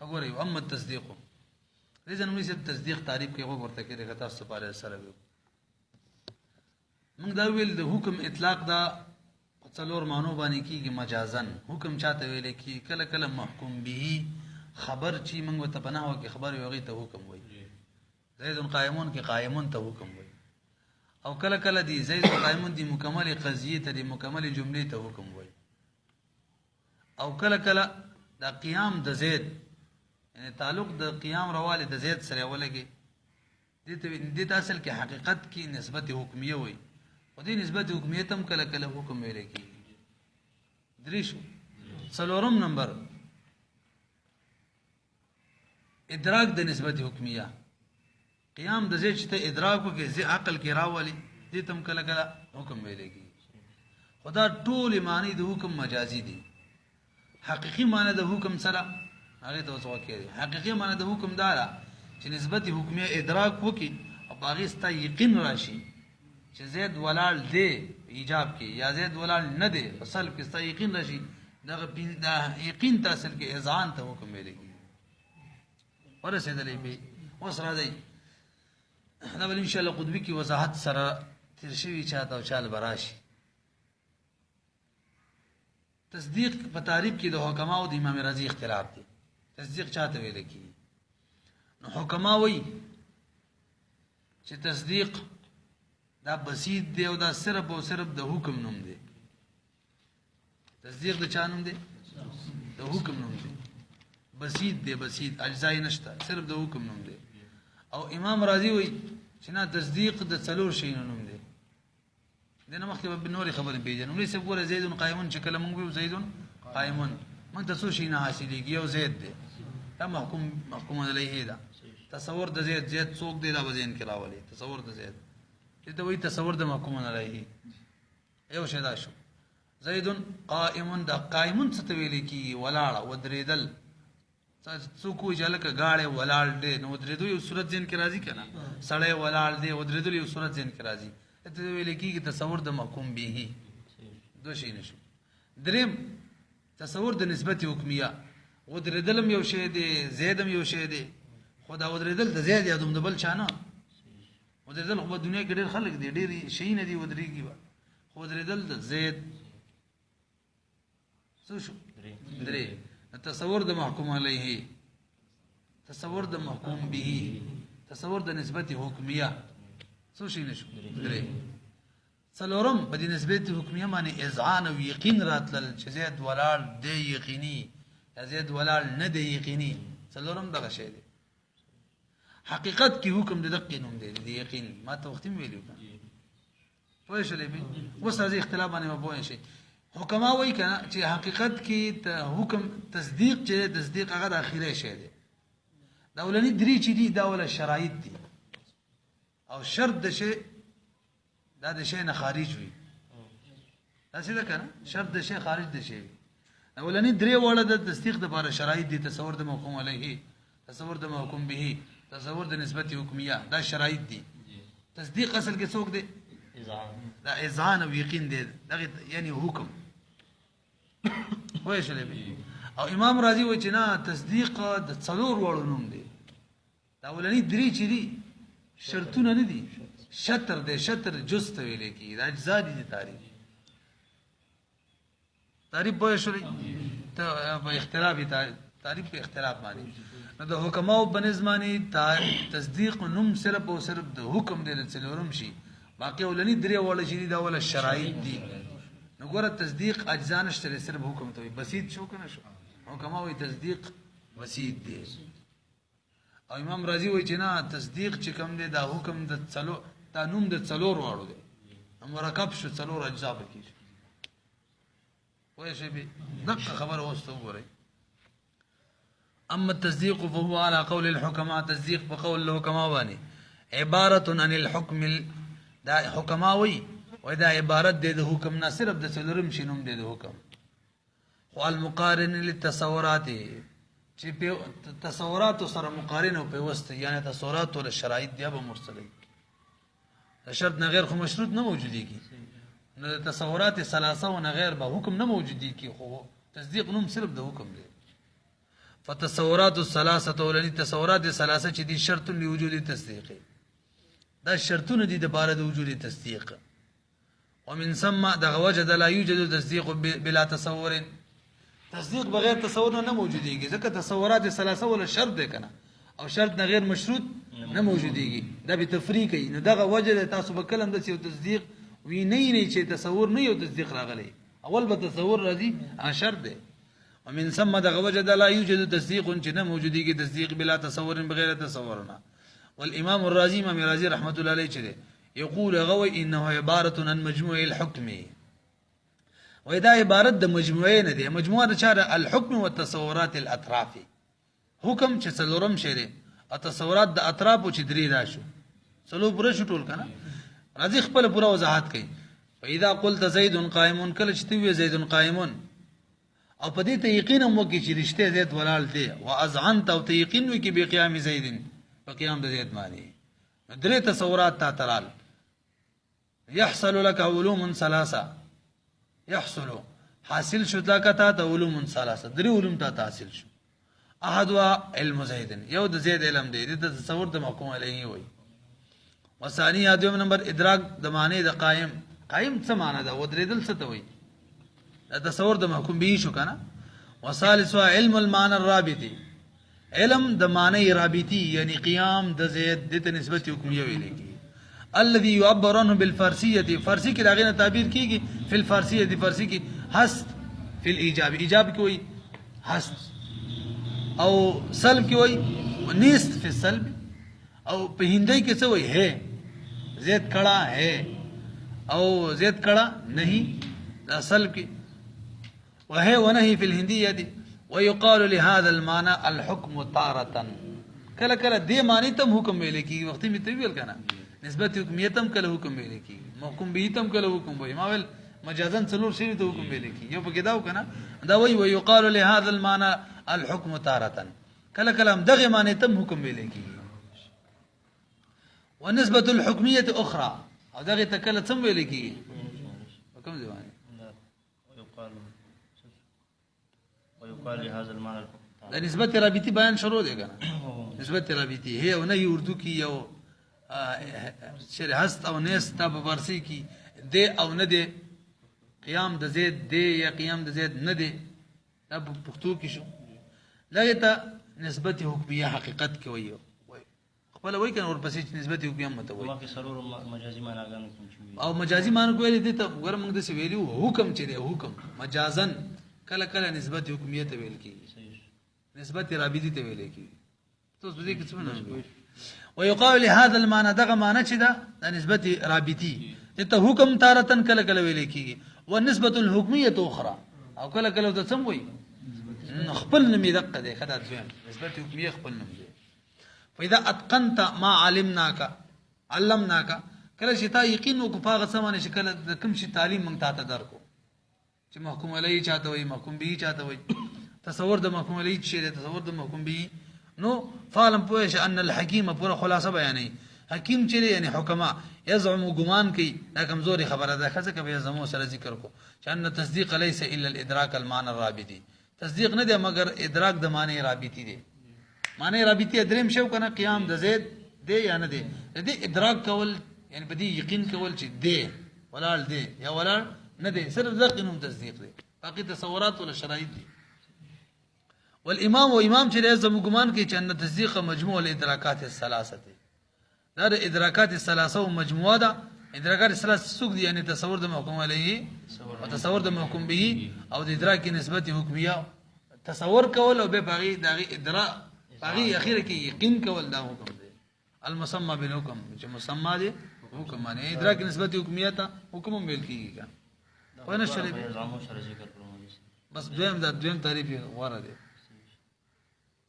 وګورئ اما التصديق دې ځنه موږ تصدیق تعریف کې غو ورته کې راته تاسو په اړه سره موږ دا ویل د حکم اطلاق دا څلور معنی باندې کیږي مجازن حکم چاته ویل کی کله کله محکوم به خبر چی موږ ته پناه وکي خبر یوغي ته حکم وای زید قائمون کې قائمون ته حکم وای او کله کله دی زید قائمون دی مکمل قضیه ته دی مکمل جمله ته حکم وای او کله کله دا قیام د زید یعنی تعلق د قیام رواله د زید سره ولګي دې ته اصل کې حقیقت کې نسبت حکمیه وای او دې نسبت حکمیه تم کله کله حکم ویل کی دریشو څلورم نمبر ادراک د نسبت حکمیه قیام د زید چې ته ادراک وکې زی عقل کې راولي دې تم کله کله حکم ویل کی خدا ټول معنی د حکم مجازي دي حقيقي معنی د حکم سره هغه ته وسو کې حقيقي معنی د حکم دارا چې نسبت حکمیه ادراک وکي او باغی ستا یقین راشي چې زید ولال دی ایجاب کې یا زید ولال نه دی اصل کې ستا یقین راشي دا یقین تاسو کې اذعان ته حکم ویلږي ورسېدلې به اوس راځي دا ول ان شاء الله قطبی کی وضاحت سره تیر شوی چاته او چال براشي تصدیق په تعریف کې د حکما او د امام رازی اختلاف دي تصدیق چاته ویل کی نو حکما وی چې تصدیق دا بسيط دی او دا صرف او صرف د حکم نوم دی تصدیق د چا نوم دی د حکم نوم دی بسيط دی بسيط اجزا نشته صرف د حکم نوم دی او امام رازی وی چې نه تصدیق د څلور شي نوم دی دنه مخکې به نوري خبرې پیژنو لې څه ګوره زید قائمون چې کله موږ زید قائمون موږ تاسو شي نه حاصلېږي یو زید دی دا محکوم علیه دا تصور د زید څوک دی دا وزن کې راولي تصور د زید دې وی تصور د محکوم علیه یو شی دا شو زید قائمون دا قائمون څه ویل کی ولاړه ودریدل څوک جلک غاړه ولاړ دی نو ودریدو یو صورت ذهن کې راځي کنه سړی ولاړ دی ودریدو یو صورت ذهن کې راځي ته ویل کی تصور د محکوم به دو شی نشو دریم تصور د نسبت حکمیه ودریدلم یو شی دی زیدم یو شی دی خدا ودریدل د زید یادوم د بل چانه ودریدل خو دنیا کې ډېر خلک دي ډېر شي نه دی ودریږي خو ودریدل د زید څه شو درې تصور د محکوم علیه تصور د محکوم به تصور د نسبت حکمیه څه شي نشو درې څلورم په دې نسبت حکمیه باندې اذعان او یقین راتل چې زید ولاړ دی یقیني یا زید ولاړ نه دی یقیني څلورم دغه شی دی حقیقت کې حکم د دقیق نوم دی د یقین ما ته وخت ویلو پوه شئ به وسه اختلاف باندې پوه شئ حکما وای کنه چې حقیقت کې ته حکم تصدیق چې تصدیق هغه د اخیری شی دی دا ولني درې چې دي دا ول شرایط دي او شرط د شی دا د شی نه خارج وي دا څه ده کنه شرط د شی خارج د شی اولنی درې وړه د تصدیق د لپاره شرایط دي تصور د محکوم علیه تصور د محکوم به تصور د نسبت حکمیه دا شرایط دي تصدیق اصل کې څوک دی دا اذعان او یقین دی دغه یعنی حکم وای شلبي او امام رازی وای چې نه تصدیق د څلور وړو نوم دی دا ولني درې چې دي شرطونه نه دي شطر دی شطر جز ته ویل کی دا اجزا دي تعریف به شوري ته په اختلاف تعریف په اختلاف باندې نو د حکماو بنظمانی تصدیق نوم صرف او صرف د حکم دی څلورم شي باقي ولني درې وړه شي دا ول شرایط دي نو ګوره تصدیق اجزا نشته صرف حکم ته بسيط شو کنه شو حکماوي تصدیق بسيط دي او امام رازی وای چې نه تصدیق چې کوم دی دا حکم د څلو دا نوم د څلور واړو دی مرکب شو څلور اجزا پکې وای شي به دغه خبر اوسته وګورئ اما التصديق فهو على قول الحكماء تصديق بقول الحكماء باني عباره عن الحكم دا حکماوي ودا عبارت د حکم نه صرف د څلورم شینوم د حکم خو المقارن للتصورات چې په تصورات سره مقارن او په وسط یعنی تصورات او شرایط دی به مرسله شرط نه غیر خو مشروط نه موجوديږي نو تصورات ثلاثه او نه غیر به حکم نه موجوديږي خو تصدیق نوم صرف د حکم دی فتصورات الثلاثه ولني تصورات الثلاثه چې دي شرط لوجود تصدیق دا شرطونه دي د بار د وجود تصدیق ومن ثم دغه وجد لا يوجد تصديق بلا تصور تصدیق بغیر تصور نه موجوديږي ځکه تصورات الثلاثه ولا شرط ده کنه او شرط نه غیر مشروط نه موجوديږي دا به تفریق کوي نو دغه وجد تاسو به کلم د تصدیق وی نه چې تصور نه یو تصدیق راغلی اول به تصور راځي شرط ده ومن ثم دغه وجد لا يوجد تصديق چې نه موجوديږي تصدیق بلا تصور بغیر تصورنا والامام الرازي امام رازي رحمه الله عليه چه يقول غوي انه عباره عن مجموع الحكم واذا عباره د مجموعه نه دي مجموعه د چاره الحكم والتصورات الاطراف حکم چې څلورم شری التصورات د اطراف چې درې راشو څلور پوره شټول کنه رازي خپل پوره وضاحت کوي فاذا قلت زيد قائم کله چې وی زيد قائم او په دې ته یقین مو کې چې رښتیا زید ولال دی واذعنت او ته یقین وی کې بقيام زيد بقيام د زید معنی درې تصورات تا ترال يحصل لك علوم ثلاثه يحصل حاصل شو لك تا علوم ثلاثه درې علوم تا حاصل شو احدوا علم زيد یو د زید علم دی د تصور د محکوم علیه وي وثاني ادم نمبر ادراک د معنی د قائم قائم څه معنی ده ودریدل څه ته وي د تصور د محکوم به شو کنه وثالث علم المعنى الرابطي علم د معنی رابطي یعنی قیام د زید د نسبت حکمیه ویل کی الذي يعبر عنه بالفارسيه فارسی کې داغه تعبیر کیږي فی الفارسيه دی فارسی کې حست فی الايجاب ایجاب کې وای حست او سلب کې وای نیست فی السلب او په هندی کې څه وای ہے زید کڑا ہے او زید کڑا نہیں دا سلب کې وهي ونهي في الهنديه دي ويقال لهذا المعنى الحكم تارة کله کله دې معنی تم حکم ویل کی وخت می طویل کنه نسبت حکمیتم کله حکم ویل کی محکوم به تم کله حکم وای ما ول مجازن څلور شی ته حکم ویل کی یو پکې داو کنه دا وی ويقال لهذا المعنى الحكم تارة کله کله هم دغه معنی تم حکم ویل کی ونسبه الحكميه اخرى او دغه تکله څم ویل کی حکم دی ويقال لهذا المعنى دا نسبت رابطی بیان شروع دی کنه نسبت رابطی ہے او نه اردو کی او شر هست او نست په فارسی کی دی او نه دی قیام د زید دی یا قیام د زید نه دی دا په پښتو کې شو لکه ته نسبت حکمیه حقیقت کې وایو خپل وای کنه ورپسې نسبت حکمیه مت وای ما کې سرور مجازي معناګانو کوم او مجازي معنی کوی دي ته ګور موږ د سی ویلو حکم چې دی حکم مجازن کله کله نسبت حکمیه ته ویل کی نسبت رابطی ته ویل کی تو څه دې کې څه نه ويقال لهذا المعنى دغه معنی چې دا نسبت رابطی ته حکم تارتن کله کله ویل کیږي ونسبه الحکمیه اخرى او کله کله ته سم وي خپل نمې دقه ده خدای دې نسبت حکمیه خپل نمې فاذا اتقنت ما علمناك علمناك کله چې تا یقین وکړه سمانه شکل د کوم شي تعلیم مونږ ته درکو چې محکوم علی چاته وي محکوم به چاته وي تصور د محکوم علی چې تصور د محکوم به نو فعلم پوهش ان الحکیم پورا خلاصه بیانې حکیم چې یعنی حکما یزعم غمان کوي دا کمزوري خبره ده خزه کوي زمو سره ذکر کو چې ان تصدیق ليس الا الادراك المعنى الرابطي تصدیق نه ده مگر ادراک د معنی رابطي ده معنی رابطي دریم شو کنه قیام د زید دی یا نه دی دې ادراک کول یعنی بدی یقین کول چې دی ولال دی یا ولال نه دی صرف ذقینم تصدیق دی باقي تصورات ولا شرایط دي والامام وامام چې لازم ګمان کوي چې ان تصدیق مجموع الادراکات الثلاثه دا ادراکات الثلاثه مجموعه ده ادراکات الثلاثه سوق دي یعنی تصور د محکوم علیه او تصور د محکوم به او د ادراک نسبت حکمیه تصور کول او به باغی دغه ادراک باغی اخیره کې یقین کول دا حکم دی المسمى بالحكم چې مسمى دي حکم معنی ادراک نسبت حکمیه ته حکم مل کیږي ونه شری بس دویم تعریف غوړه دي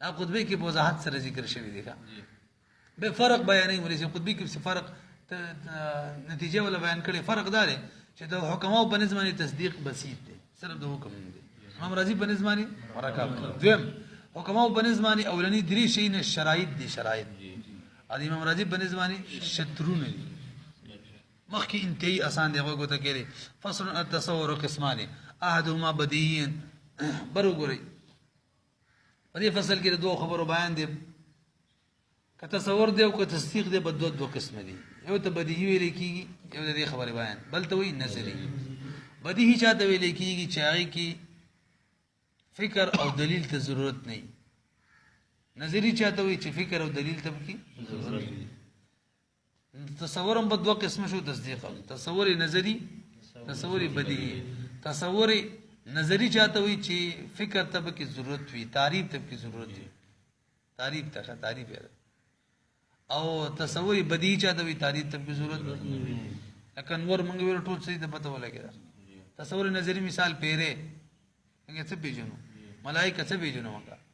دا قطبی کې وضاحت سره ذکر شوی دی به فرق بیانې مولوی قطبی کې څه فرق نتیجه ولا بیان کړي فرق دار چې د حکماو په نظم تصدیق بسيط دی صرف د حکم دی امام رازی په نظم ورکاب دویم حکماو په نظم اولنی درې شی نه شرایط دي شرایط ادي امام رازی په نظم شترونه دي مخکې انتهایی آسان دی هغه ته کېږي فصل التصور قسمان احدهما بدیهی برګوري په دې فصل کې د دوه خبرو بیان دی که تصور دی او که تصدیق دی په دوه قسم دي یو ته بدیهی ویل کیږي یو د دې خبرې بیان بل ته وایي نظری بدیهی چاته ویل کیږي چې هغه کې فکر او دلیل ته ضرورت نه نظری چاته وایي چې فکر او دلیل ته کې ضرورت تصور هم په دوه قسم شو تصدیق تصور نظری تصور بدیهی تصور نظری چاته وایي چې فکر ته کې ضرورت وي تعریف ته کې ضرورت وي تعریف ته تعریف او تصور بدیهی چاته وایي تعریف ته کې ضرورت نه لکه نور موږ ویل ټول څه د پته ولګی تصور نظری مثال پیره څنګه څه پیژنو ملائکه څه پیژنو موږ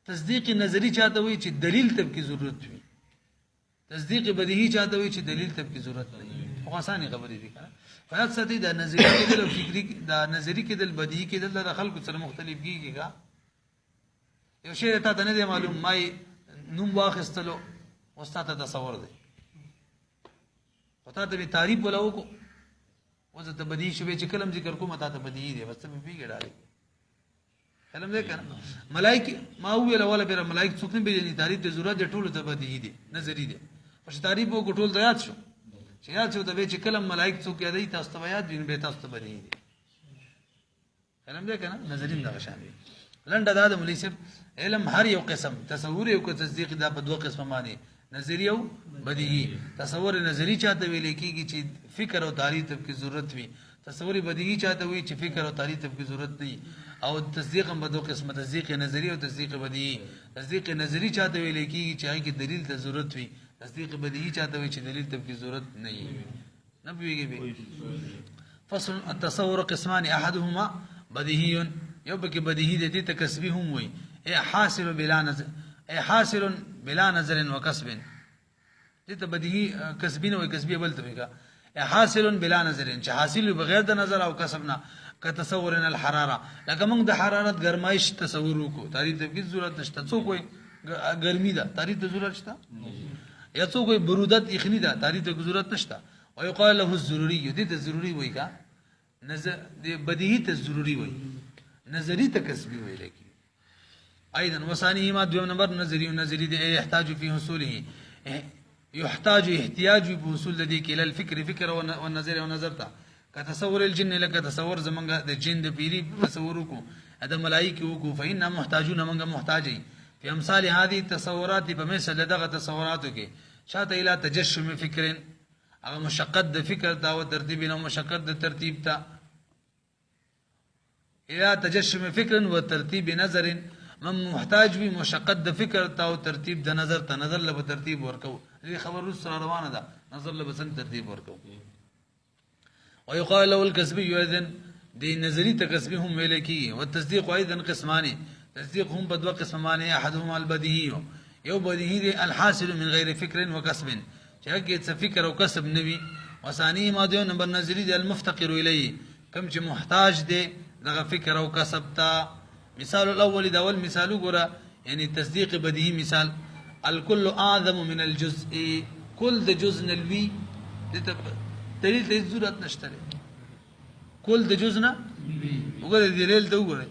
تصدیق نظری چاته وایي چې دلیل ته کې ضرورت وي تصدیق بدیهی چاته وایي چې دلیل ته کې ضرورت نه وي خو اسانه خبرې دي کنه فیات ساتي دا نظری کې د فکری دا نظری کې د بدیهی کې د خلکو سره مختلف کیږي یو شی ته نه دی معلوم مای نوم واخستلو استاد تصور دی پتا ته تعریف ولا وکړو وزه ته بدیهی شوی چې کلم ذکر کوم ته بدیهی دی بس ته پیګه ډالې کلم دې کنه ملائکه ما ویل ولا بیر ملائکه څوک نه پیژني تعریف ته ضرورت دی ټول ته بدیهی دی نظری دی پس تعریف وکړو ټول یاد شو چې یاد شو ته چې کلم ملائکه څوک یادې تاسو ته یاد وین به تاسو ته بدیهی دی کلم دې کنه نظری دا شان دی لنډه دا د مولوی صاحب علم هر یو قسم تصور یو کو تصدیق دا په دوه قسمه معنی نظری او بدیهی تصور نظری چاته ویل کیږي چې فکر او تعریف ته کی ضرورت وي تصور بدیهی چاته وي چې فکر او تعریف ته کی ضرورت نه او تصدیق هم په دوه قسمه تصدیق نظری او تصدیق بدیهی تصدیق نظری چاته ویل کیږي چې هغه کې دلیل ته ضرورت وي تصدیق بدیهی چاته وي چې دلیل ته کی ضرورت نه وي نه پیږي فصل التصور قسمان احدهما بدیهی یو بکی بدیهی دې ته کسبی هم وي حاصل بلا نظر حاصل بلا نظر وكسب دې ته بدیهی کسبی نه وي کسبی بل ته ویګه حاصل بلا نظر چې حاصل بغیر د نظر او کسب نه کتصورنا الحراره لکه موږ د حرارت ګرمایش تصور وکړو تعریف ته کی ضرورت نشته څوک وي ګرمي ده تعریف ته ضرورت شته یا څوک وي برودت اخنی ده تعریف ته ضرورت نشته او يقال له الضروري دې ته ضروري وي کا نظر دې بدیهی ته ضروري وي نظری ته کسبی وي لکه ايضا وثاني ما دوم نمبر نظری دې يحتاج في حصوله يحتاج احتياج بوصول الذي الى الفكر فكر والنظر ونظر ته كتصور الجن لك تصور زمنګ د جن د پیری تصور کو ادم ملائکه کو فإن محتاجون منګ محتاجي في امثال هذه التصورات بمثل دغه تصوراتو کې شاته الى تجشم فكر او مشقت د فکر دا او ترتیب نو مشقت د ترتیب تا الى تجشم فكر وترتيب نظر من محتاج وي مشقت د فکر تا او ترتیب د نظر ته نظر له ترتیب ورکو دې خبر سره روانه ده نظر له بسن ترتیب ورکو ويقال له الكسبي اذن دي نظري تكسبي هم ملكي والتصديق ايضا قسمان تصديق هم بدو قسمان احدهما البديهي يو بديهي الحاصل من غير فكر وكسب شاكيت فكر وكسب نبي وثاني ما ديون نمبر نظري دي المفتقر اليه كم چې محتاج دي دغه فکر او کسب تا مثال الاول دا اول مثال وګوره يعني تصديق بديهي مثال الكل اعظم من الجزء كل د جزء نلوي دلیل ته ضرورت نشته کول د جز نه وګوره دلیل ته وګوره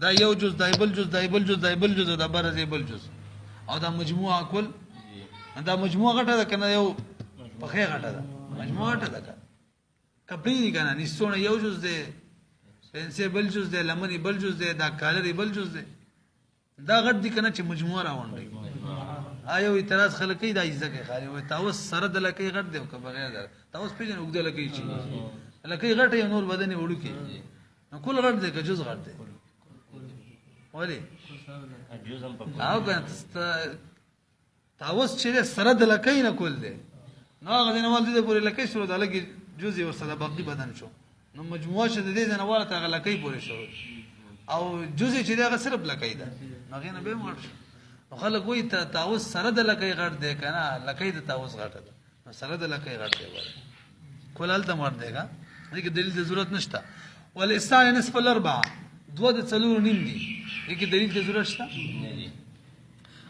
دا یو جز دا بل جز دا بل جز دا بل جز دا بر دی بل جز او دا مجموعه کول دا مجموعه غټه ده کنه یو پخې غټه ده مجموعه غټه ده کپړې دي کنه نسونه یو جز دی پنسه بل جز دی لمنی بل جز دی دا کالری بل جز دی دا غټ دي کنه چې مجموعه راوندي آیو اعتراض خلکې دا ایزه کې خالي وي تاسو سره د لکې غټ دی او بغیر دا تاسو پیژنې وګد لکې چی لکې غټ یو نور بدن وړو کې نو کول غټ دی که جز غټ دی ولی او کنه تاسو چې سره د لکې نه کول دی نو هغه نه ول دي پورې لکې شروع د لکې جزء ور سره باقي بدن شو نو مجموعه شه د دې نه والا ته لکې پورې شو او جزء چې دا صرف لکې ده هغه نه به مړ خلک وای ته تاسو سره د لکې غټ دی کنه لکې د تاسو غټ ده نو سره د لکې غټ دی وای کولال ته مړ دیګه دغه دلیل د ضرورت نشته ولسان نصف الاربعه دوه د څلور نیم دي دغه دلیل د ضرورت شته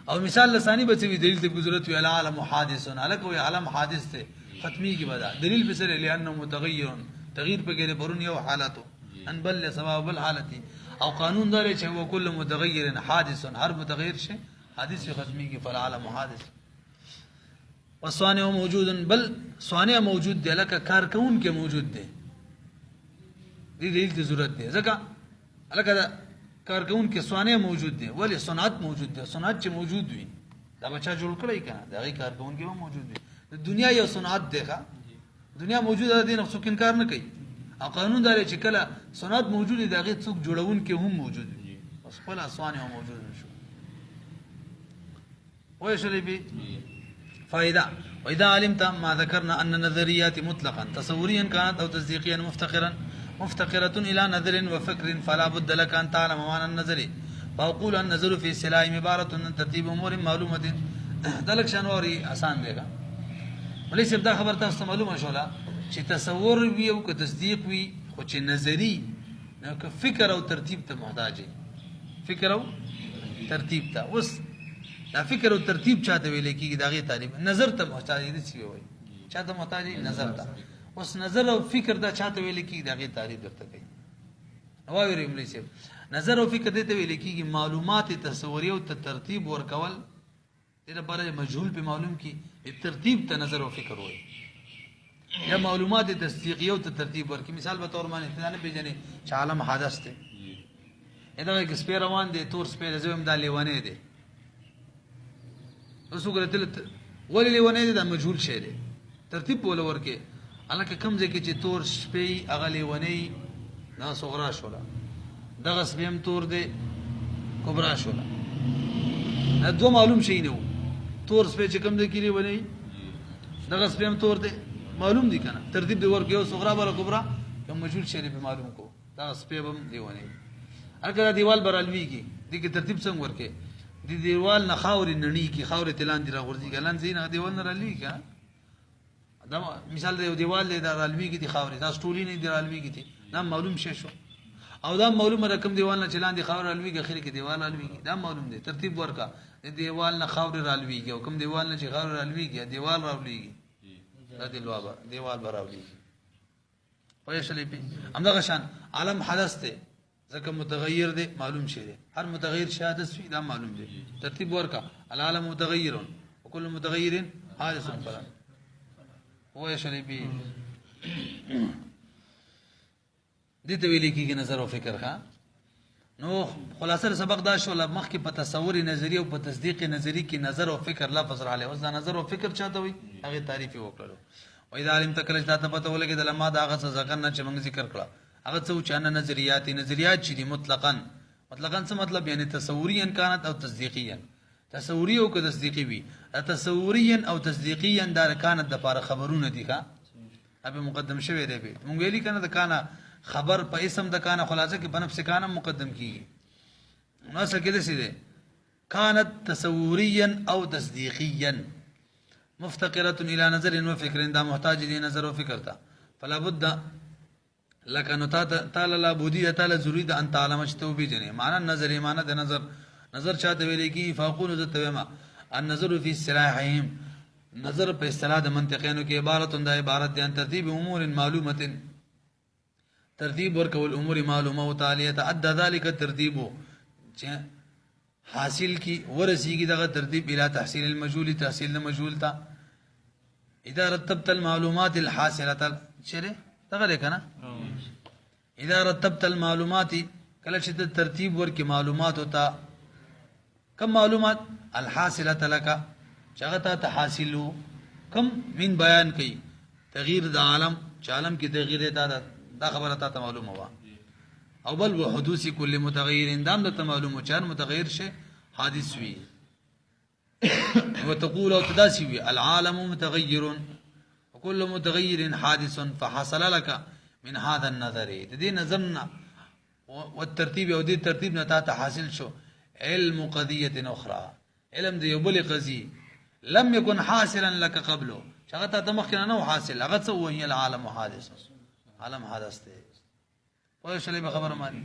او مثال لسانی بچوي دلیل د ضرورت وی العالم حادث الک وی عالم حادث ته ختمي کی بدا دلیل بسره لانه متغیر تغییر په غیر پرون یو حالتو ان بل سبب الحالتي او قانون دا چې هو كل متغیر حادث هر متغیر شي حادث ختمي کې فالعالم حادث والصانع موجود بل صانع موجود دی لکه کارکون کې موجود دی دې ته ضرورت دی ځکه لکه کارکون کې صانع موجود دی ولی صنعت موجود دی صنعت چې موجود وي دا بچا جوړ کړی کنه دا غي کارکون کې هم موجود دی دنیا یو صنعت دی ښا دنیا موجوده ده نو څوک انکار نه کوي او قانون دا چې کله صنعت موجود دی دا غي څوک جوړون کې هم موجود دی بس خپل صانع موجود شو ويشري به فائدة وإذا علمت ما ذكرنا أن النظريات مطلقا تصوريا كانت أو تصديقيا مفتقرة إلى نظر وفكر فلا بد لك أن تعلم معنى النظر فأقول النظر في السلام عبارة عن ترتيب أمور معلومة ذلك شانوري آسان دیگا وليس ابدا خبر تاسو معلومه شولا چې تصور وي او که تصدیق وي خو چې نظری نو که فکر او ترتیب ته محتاج فکر او ترتیب ته اوس دا فکر او ترتیب چاته ویل کیږي داغه تعریف نظر ته محتاج دي سی وي چاته محتاج نظر ته اوس نظر او فکر دا چاته ویل کیږي داغه تعریف درته کوي نو ویری ملي سي نظر او فکر دته ویل کیږي معلومات تصوري او ترتیب ورکول دې لپاره مجهول په معلوم کی ترتیب ته نظر او فکر وي یا معلومات تصدیقیه او ترتیب ورکی مثال به تور باندې ته نه پیژنې چې عالم حادث ته اته یک سپیر روان دي تور سپیر زویم د لیوانه دي اوس وګورئ ولې لیوانه دي د مجهول شی دی ترتیب بوله ورکه الکه کم ځکه چې تور سپی اغه لیوانه نه صغرا شولا دغه سپیم تور دی کبرا شولا دو معلوم شي نه تور سپی چې کم دی کلی ونی دغه سپیم تور دی معلوم دي کنه ترتیب دی ورکه او صغرا بل کبرا کوم مجهول شی په معلوم کو دا سپیم دی ونی اگر دیوال برالوی کی دي کې ترتیب څنګه ورکه دي دیوال نه خاورې نړی کی خاورې تلان دی راغورځي ګلان زین دیوال نه رالوی کا دا مثال دی دیوال دی رالوی کی دي خاورې دا سټولی نه دی رالوی کی دي دا معلوم شې شو او دا معلومه رقم دیوال نه چلان دی خاورې رالوی کی اخر کې دیوال رالوی کی دا معلوم دی ترتیب ورکا دیوال نه خاورې رالوی کی او کوم دیوال نه چې خاورې رالوی کی دیوال رالوی کی دا دیوال براولي پېښلې په همدغه شان عالم حدث ته ځکه متغیر دی معلوم شی دی هر متغیر شی حدث وي دا معلوم دی ترتیب ورکا العالم متغیر وكل متغیر حادث فلا پېښلې په دې ته ویل کېږي نظر او فکر ښا نو خلاصه سبق دا شو لمخ کې په تصور نظری او په تصدیق نظری کې نظر او فکر لفظ را لې اوس دا نظر او فکر چاته وي هغه تعریف وکړو و اذا علم تکل ذات پته ولګي د لما دا هغه څه نه چې موږ ذکر کړه هغه څه چې نظریات چې دي مطلقاً څه مطلب یعنی تصوريا كانت او تصدیقيا تصوري او که تصدیقي وي تصوريا او تصدیقيا دا كانت د لپاره خبرونه دي ښا ابي مقدم شوی دی موږ ویلي کنه د کانا خبر په اسم د کانا خلاصه کې بنفس کانا مقدم کیږي نو اصل کې دې ده كانت تصوريا او تصديقيا مفتقره الى نظر وفكر دا محتاج دي نظر او فکر ته فلا بد لك ان تعالى لا بوديه تعالى ضروري ده ان تعلم شتو بيجنه معنى النظر معنى ده نظر چاته ویل کی فاقول ذتما النظر في اصطلاحهم نظر په اصطلاح د منطقینو کې عبارت ده ترتیب امور معلومه ترتیب ورکول امور معلومه او تعالی تعدى ذلك ترتیب حاصل کی ورسیږي دغه ترتیب الى تحصیل المجهول تحصیل المجهول تا اذا رتبت المعلومات الحاصله چره دغه کنه اذا رتبت المعلومات کله چې ترتیب ورکې معلومات ہوتا کم معلومات الحاصله لك چغتا تحاصلو کم من بیان کی تغییر د عالم چې عالم کې تغییر دا خبره ته معلومه وا او بل وحدوث كل متغير دام د معلومه چار متغیر شه حادث وی وتقول او تداسي وی العالم متغير وكل متغير حادث فحصل لك من هذا النظر دې نظرنا والترتيب او دې ترتیب نه تا حاصل شو علم قضيه اخرى علم دې بل قضيه لم يكن حاصلا لك قبله شغته تمخنا نو حاصل هغه څه وهي العالم حادث عالم حادث ته پوه شلې به خبره مانی